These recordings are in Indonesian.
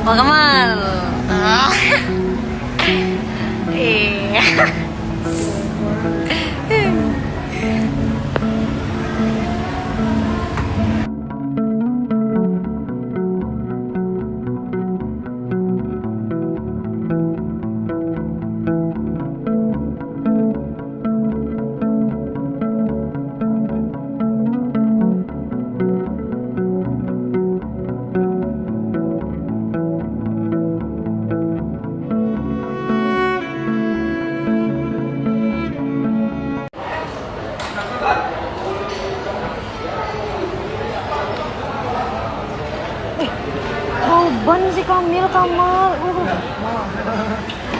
Pak Kamal. Iya. Ban si Kamil, Kamal.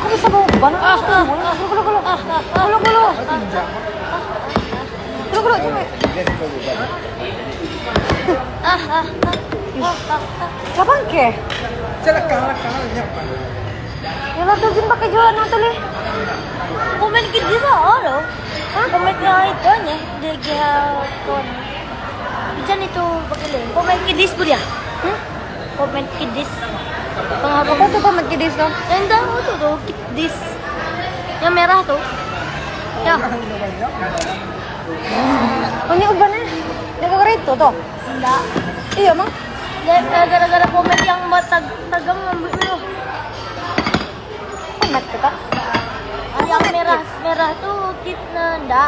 Kok bisa bawa ban? Gulu, coba. Kapan ke? Lakang nyaman. Ya lah tuh jin pakai jualan atau leh? Komen ke dia loh. Komen ke itu nya dia kon. Ijan itu pakai le. Komen ke dis dia. Komen ke dis. Apa tuh pamet kidis tuh? Yang tahu tuh dis. Yang merah tuh. Ya. Oh ini ubannya? Gara-gara itu tuh? Enggak. Iya mang? Gara-gara komen yang buat tagang ngambil dulu. Pamet tuh kak? Yang merah tuh kita enggak.